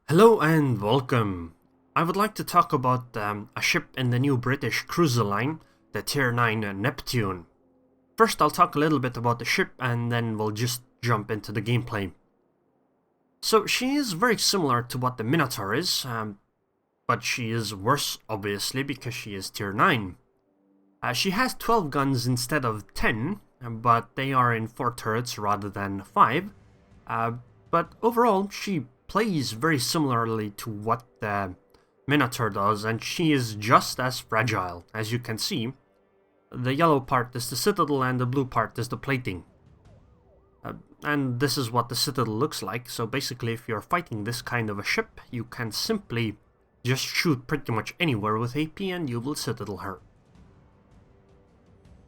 Hello and welcome. I would like to talk about a ship in the new British cruiser line, the Tier 9 Neptune. First I'll talk a little bit about the ship and then we'll just jump into the gameplay. So she is very similar to what the Minotaur is, but she is worse obviously because she is Tier 9. She has 12 guns instead of 10, but they are in 4 turrets rather than 5. But overall she plays very similarly to what the Minotaur does, and she is just as fragile. As you can see, the yellow part is the citadel and the blue part is the plating. And this is what the citadel looks like. So basically, if you're fighting this kind of a ship, you can simply just shoot pretty much anywhere with AP and you will citadel her.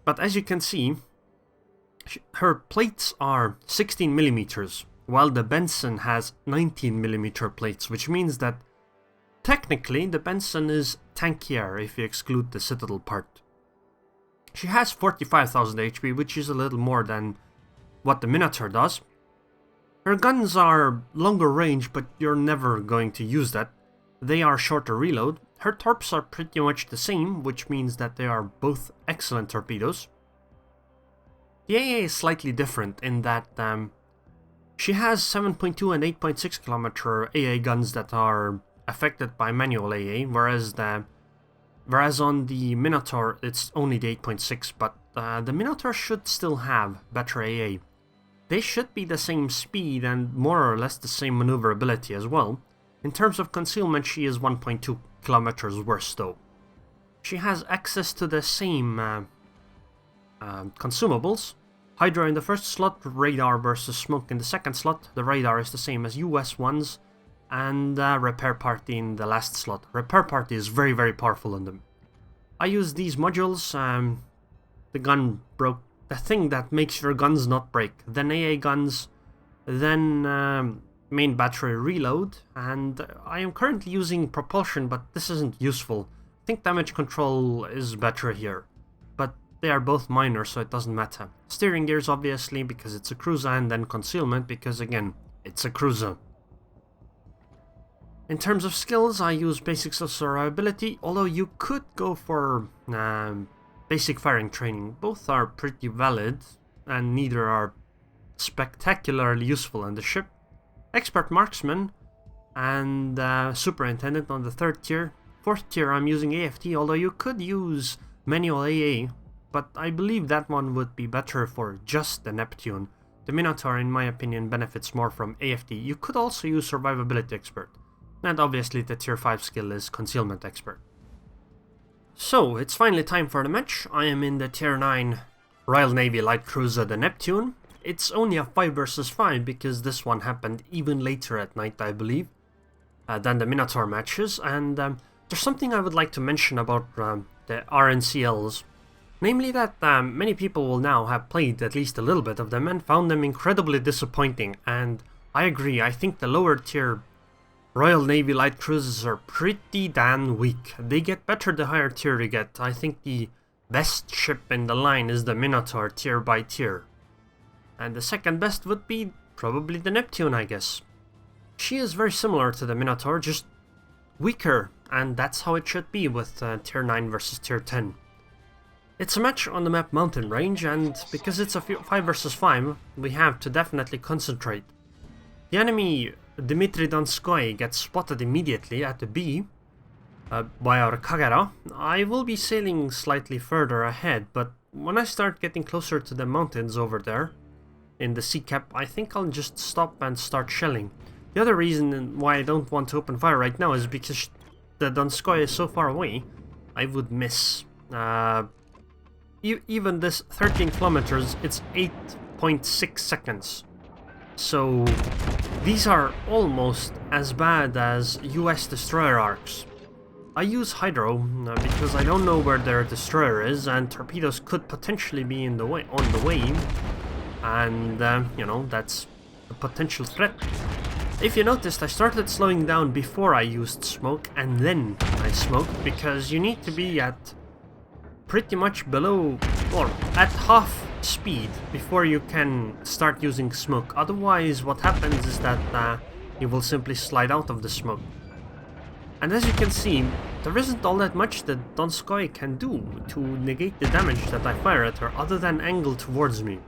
But as you can see, her plates are 16 millimeters. While the Benson has 19mm plates, which means that technically the Benson is tankier if you exclude the Citadel part. She has 45,000 HP, which is a little more than what the Minotaur does. Her guns are longer range, but you're never going to use that. They are shorter reload. Her torps are pretty much the same, which means that they are both excellent torpedoes. The AA is slightly different in that she has 7.2 and 8.6 kilometer AA guns that are affected by manual AA, whereas on the Minotaur it's only the 8.6, but the Minotaur should still have better AA. They should be the same speed and more or less the same maneuverability as well. In terms of concealment, she is 1.2 kilometers worse though. She has access to the same consumables. Hydra in the first slot, radar versus smoke in the second slot. The radar is the same as US ones, and repair party in the last slot. Repair party is very powerful in them. I use these modules. The gun broke. The thing that makes your guns not break. Then AA guns, then main battery reload, and I am currently using propulsion, but this isn't useful. I think damage control is better here. But they are both minor, so it doesn't matter. Steering gears, obviously, because it's a cruiser, and then concealment, because, again, it's a cruiser. In terms of skills, I use basics of survivability, although you could go for basic firing training. Both are pretty valid, and neither are spectacularly useful in the ship. Expert marksman, and superintendent on the 3rd tier. 4th tier, I'm using AFT, although you could use manual AA, but I believe that one would be better for just the Neptune. The Minotaur, in my opinion, benefits more from AFT. You could also use survivability expert. And obviously the tier 5 skill is concealment expert. So, it's finally time for the match. I am in the tier 9 Royal Navy light cruiser, the Neptune. It's only a 5 versus 5 because this one happened even later at night, I believe, than the Minotaur matches. And there's something I would like to mention about the RNCLs. Namely that many people will now have played at least a little bit of them and found them incredibly disappointing, and I agree. I think the lower tier Royal Navy light cruisers are pretty damn weak. They get better the higher tier you get. I think the best ship in the line is the Minotaur tier by tier. And the second best would be probably the Neptune, I guess. She is very similar to the Minotaur, just weaker, and that's how it should be with tier 9 versus tier 10. It's a match on the map Mountain Range, and because it's a 5 versus 5, we have to definitely concentrate. The enemy, Dmitry Donskoy, gets spotted immediately at the B by our Kagera. I will be sailing slightly further ahead, but when I start getting closer to the mountains over there, in the sea cap, I think I'll just stop and start shelling. The other reason why I don't want to open fire right now is because the Donskoy is so far away, I would miss. Even this 13 kilometers, it's 8.6 seconds. So these are almost as bad as US destroyer arcs. I use Hydro because I don't know where their destroyer is, and torpedoes could potentially be on the way, and you know, that's a potential threat. If you noticed, I started slowing down before I used smoke, and then I smoked, because you need to be at pretty much below, or at half speed before you can start using smoke. Otherwise, what happens is that he will simply slide out of the smoke. And as you can see, there isn't all that much that Donskoy can do to negate the damage that I fire at her other than angle towards me.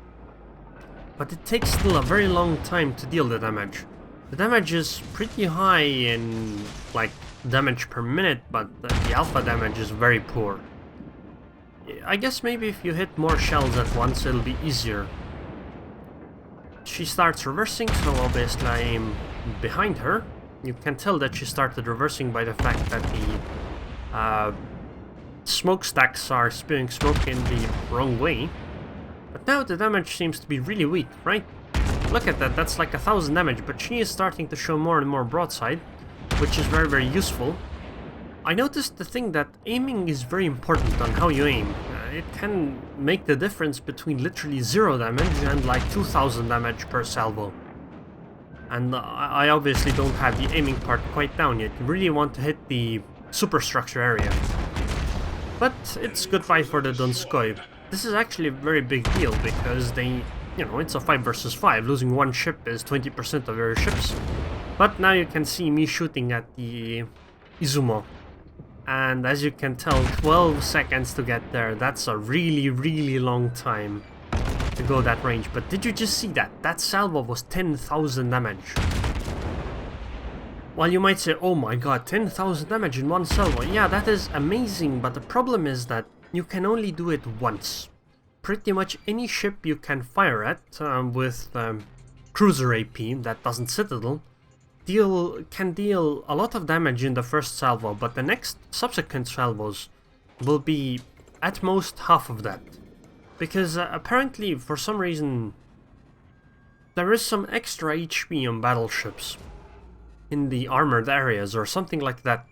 But it takes still a very long time to deal the damage. The damage is pretty high in like damage per minute, but the alpha damage is very poor. I guess maybe if you hit more shells at once it'll be easier. She starts reversing, so obviously I aim behind her. You can tell that she started reversing by the fact that the smokestacks are spewing smoke in the wrong way. But now the damage seems to be really weak, right? Look at that, that's like 1000 damage, but she is starting to show more and more broadside, which is very, very useful. I noticed the thing that aiming is very important on how you aim. It can make the difference between literally 0 damage and like 2000 damage per salvo. And I obviously don't have the aiming part quite down yet. You really want to hit the superstructure area. But it's goodbye for the Donskoy. This is actually a very big deal because they, you know, it's a 5 versus 5. Losing one ship is 20% of your ships. But now you can see me shooting at the Izumo. And as you can tell, 12 seconds to get there. That's a really, really long time to go that range. But did you just see that? That salvo was 10,000 damage. Well, you might say, oh my god, 10,000 damage in one salvo. Yeah, that is amazing, but the problem is that you can only do it once. Pretty much any ship you can fire at with cruiser AP that doesn't citadel can deal a lot of damage in the first salvo, but the next subsequent salvos will be at most half of that. Because apparently, for some reason, there is some extra HP on battleships in the armored areas or something like that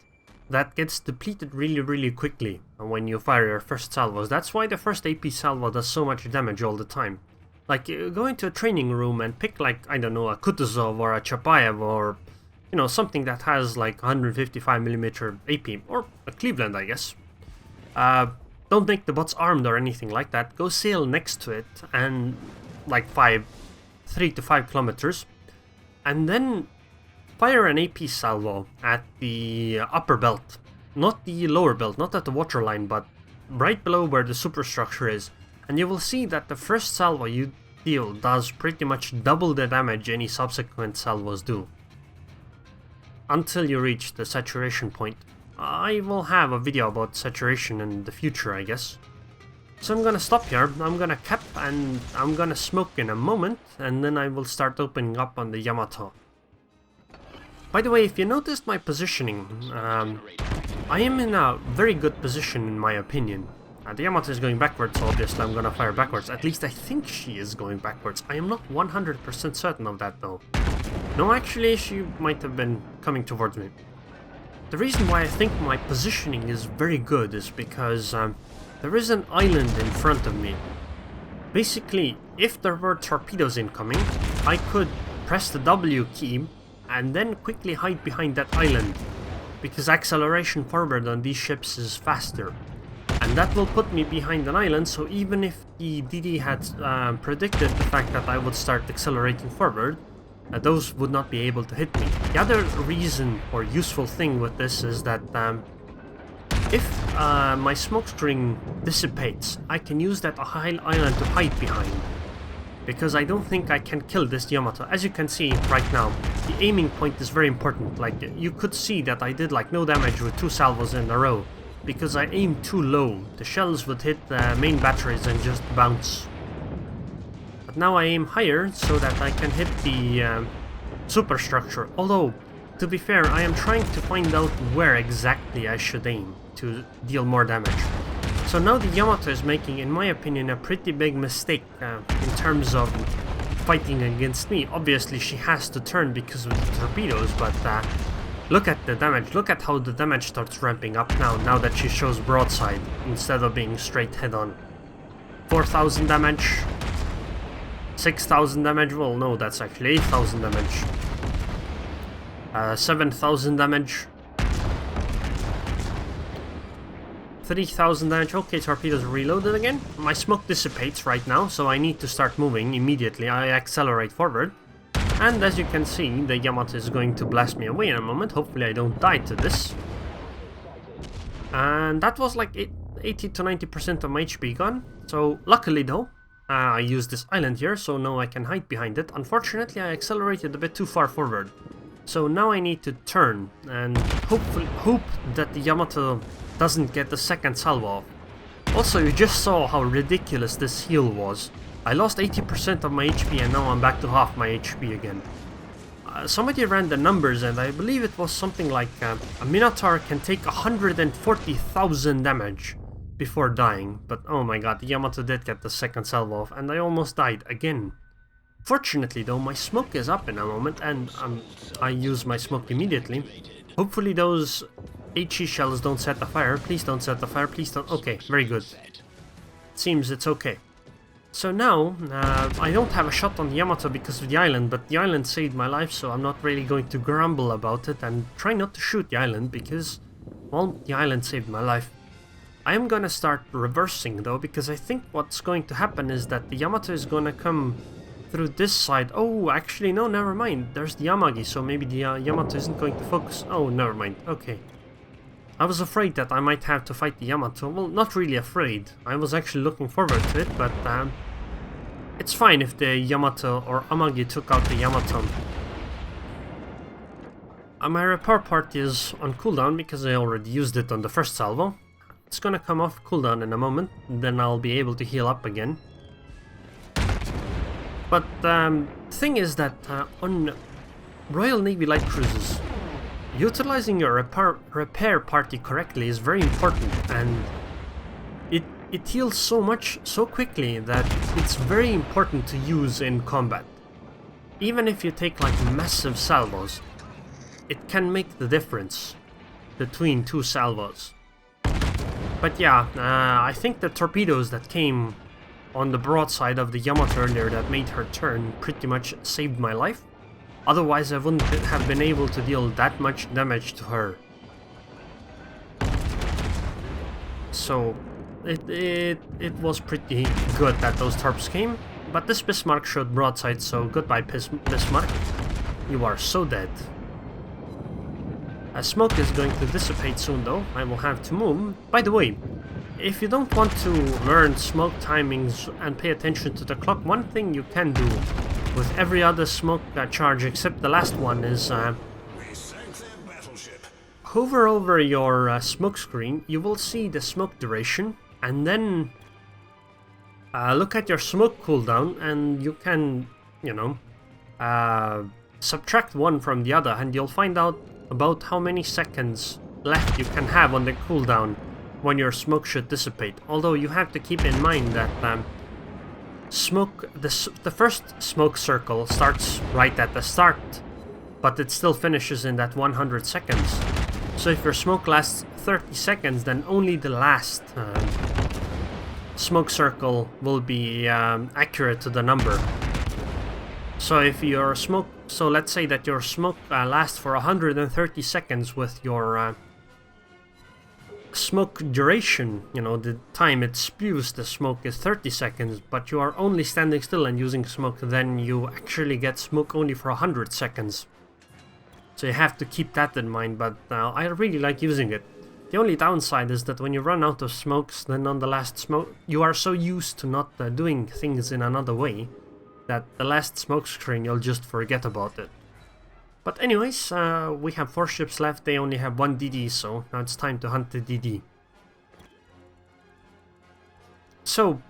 that gets depleted really, really quickly when you fire your first salvos. That's why the first AP salvo does so much damage all the time. Like, go into a training room and pick, like, I don't know, a Kutuzov or a Chapayev or, you know, something that has, like, 155mm AP. Or a Cleveland, I guess. Don't make the bots armed or anything like that. Go sail next to it and, like, 3 to 5 kilometers. And then fire an AP salvo at the upper belt. Not the lower belt, not at the waterline, but right below where the superstructure is. And you will see that the first salvo you deal does pretty much double the damage any subsequent salvos do. Until you reach the saturation point. I will have a video about saturation in the future, I guess. So I'm gonna stop here, I'm gonna cap and I'm gonna smoke in a moment, and then I will start opening up on the Yamato. By the way, if you noticed my positioning, I am in a very good position in my opinion. The Yamato is going backwards, so obviously I'm gonna fire backwards. At least I think she is going backwards. I am not 100% certain of that though. No, actually she might have been coming towards me. The reason why I think my positioning is very good is because there is an island in front of me. Basically, if there were torpedoes incoming, I could press the W key and then quickly hide behind that island, because acceleration forward on these ships is faster. And that will put me behind an island, so even if the DD had predicted the fact that I would start accelerating forward, those would not be able to hit me. The other reason or useful thing with this is that if my smokescreen dissipates, I can use that island to hide behind. Because I don't think I can kill this Yamato. As you can see right now, the aiming point is very important. Like, you could see that I did like no damage with 2 salvos in a row. Because I aimed too low. The shells would hit the main batteries and just bounce. But now I aim higher so that I can hit the superstructure. Although, to be fair, I am trying to find out where exactly I should aim to deal more damage. So now the Yamato is making, in my opinion, a pretty big mistake in terms of fighting against me. Obviously she has to turn because of the torpedoes, but look at the damage. Look at how the damage starts ramping up now that she shows broadside instead of being straight head-on. 4,000 damage. 6,000 damage. Well, no, that's actually 8,000 damage. 7,000 damage. 3,000 damage. Okay, torpedoes are reloaded again. My smoke dissipates right now, so I need to start moving immediately. I accelerate forward. And as you can see, the Yamato is going to blast me away in a moment. Hopefully I don't die to this. And that was like 80 to 90% of my HP gone. So luckily though, I used this island here, so now I can hide behind it. Unfortunately, I accelerated a bit too far forward. So now I need to turn and hope that the Yamato doesn't get the second salvo off. Also, you just saw how ridiculous this heal was. I lost 80% of my HP and now I'm back to half my HP again. Somebody ran the numbers and I believe it was something like a Minotaur can take 140,000 damage before dying. But oh my god, the Yamato did get the second salvo off and I almost died again. Fortunately though, my smoke is up in a moment and I use my smoke immediately. Hopefully those HE shells don't set the fire. Please don't set the fire, please don't. Okay, very good. Seems it's okay. So now, I don't have a shot on the Yamato because of the island, but the island saved my life, so I'm not really going to grumble about it and try not to shoot the island because, well, the island saved my life. I am gonna start reversing though, because I think what's going to happen is that the Yamato is gonna come through this side. Oh, actually no, never mind. There's the Yamagi, so maybe the Yamato isn't going to focus. Oh, never mind. Okay. I was afraid that I might have to fight the Yamato. Well, not really afraid. I was actually looking forward to it, but it's fine if the Yamato or Amagi took out the Yamato. My repair party is on cooldown because I already used it on the first salvo. It's gonna come off cooldown in a moment, then I'll be able to heal up again. But the thing is that on Royal Navy light cruises, utilizing your repair party correctly is very important, and it heals so much so quickly that it's very important to use in combat. Even if you take like massive salvos, it can make the difference between two salvos. But yeah, I think the torpedoes that came on the broadside of the Yamato earlier that made her turn pretty much saved my life. Otherwise I wouldn't have been able to deal that much damage to her. So it was pretty good that those torps came. But this Bismarck showed broadside, so goodbye Bismarck. You are so dead. Smoke is going to dissipate soon though, I will have to move. By the way, if you don't want to learn smoke timings and pay attention to the clock, one thing you can do with every other smoke charge except the last one is hover over your smoke screen, you will see the smoke duration, and then look at your smoke cooldown and you can, you know, subtract one from the other and you'll find out about how many seconds left you can have on the cooldown when your smoke should dissipate. Although you have to keep in mind that the first smoke circle starts right at the start, but it still finishes in that 100 seconds. So if your smoke lasts 30 seconds, then only the last smoke circle will be accurate to the number. So if your smoke, so let's say that your smoke lasts for 130 seconds with your smoke duration, you know, the time it spews the smoke is 30 seconds, but you are only standing still and using smoke, then you actually get smoke only for 100 seconds. So you have to keep that in mind, but I really like using it. The only downside is that when you run out of smokes, then on the last smoke, you are so used to not doing things in another way that the last smoke screen you'll just forget about it. But anyways, we have 4 ships left, they only have 1 DD, so now it's time to hunt the DD. So,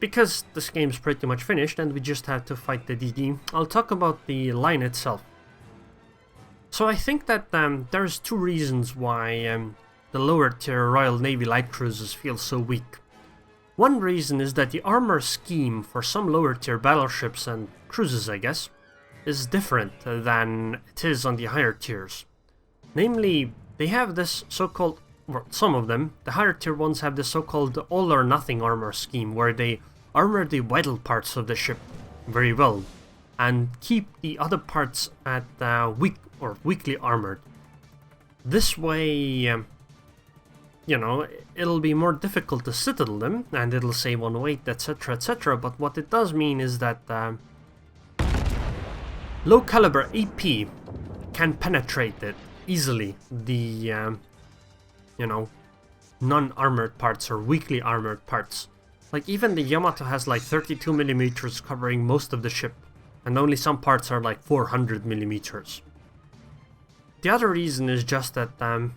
because this game's pretty much finished and we just have to fight the DD, I'll talk about the line itself. So I think that there's 2 reasons why the lower tier Royal Navy light cruisers feel so weak. One reason is that the armor scheme for some lower tier battleships and cruisers, I guess, is different than it is on the higher tiers. Namely, they have this so-called, well, some of them, the higher tier ones have this so-called all or nothing armor scheme, where they armor the vital parts of the ship very well and keep the other parts at weakly armored. This way, you know, it'll be more difficult to citadel them, and it'll save on weight, etc, etc, but what it does mean is that low caliber AP can penetrate it easily. The, you know, non-armored parts or weakly armored parts. Like even the Yamato has like 32 millimeters covering most of the ship, and only some parts are like 400 millimeters. The other reason is just that the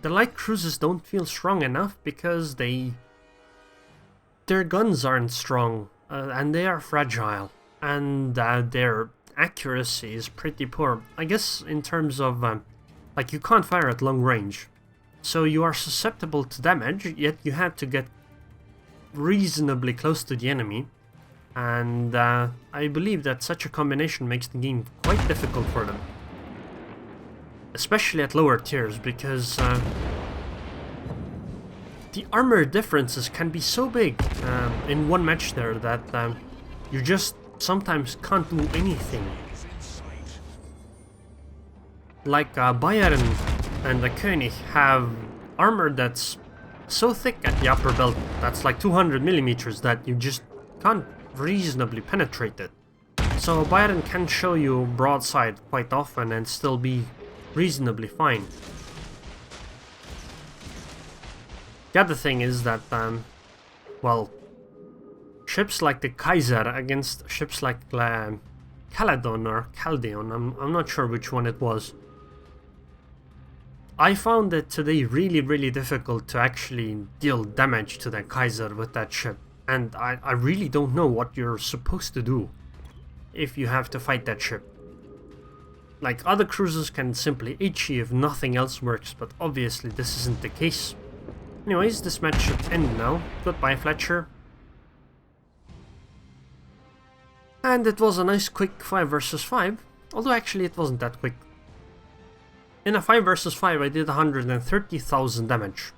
light cruisers don't feel strong enough because their guns aren't strong and they are fragile, and their accuracy is pretty poor. I guess in terms of like you can't fire at long range, so you are susceptible to damage, yet you have to get reasonably close to the enemy. And I believe that such a combination makes the game quite difficult for them. Especially at lower tiers, because the armor differences can be so big in one match there that you just sometimes can't do anything. Like Bayern and the König have armor that's so thick at the upper belt, that's like 200 millimeters, that you just can't reasonably penetrate it. So Bayern can show you broadside quite often and still be reasonably fine. The other thing is that, well, ships like the Kaiser against ships like Caledon or Caldeon, I'm not sure which one it was. I found it today really difficult to actually deal damage to the Kaiser with that ship. And I really don't know what you're supposed to do if you have to fight that ship. Like, other cruisers can simply HE if nothing else works, but obviously this isn't the case. Anyways, this match should end now. Goodbye, Fletcher. And it was a nice quick 5 versus 5, although actually it wasn't that quick. In a 5 versus 5 I did 130,000 damage.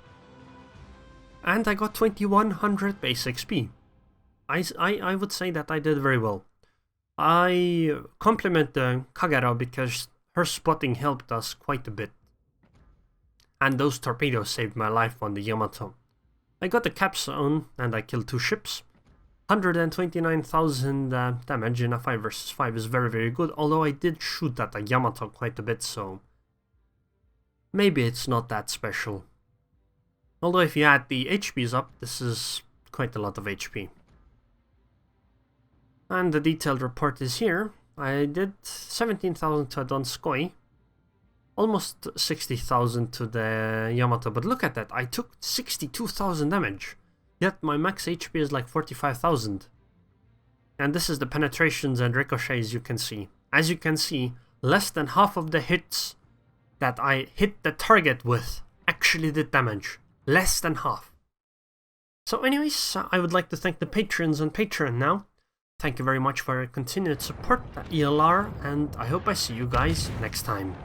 And I got 2100 base XP. I would say that I did very well. I compliment the Kagero because her spotting helped us quite a bit. And those torpedoes saved my life on the Yamato. I got the capstone and I killed 2 ships. 129,000 damage in a 5 versus 5 is very good, although I did shoot at the Yamato quite a bit, so maybe it's not that special. Although if you add the HPs up, this is quite a lot of HP. And the detailed report is here. I did 17,000 to Donskoy, almost 60,000 to the Yamato, but look at that, I took 62,000 damage, yet my max HP is like 45,000. And this is the penetrations and ricochets you can see. As you can see, less than half of the hits that I hit the target with actually did damage. Less than half. So anyways, I would like to thank the patrons on Patreon now. Thank you very much for your continued support at ELR, and I hope I see you guys next time.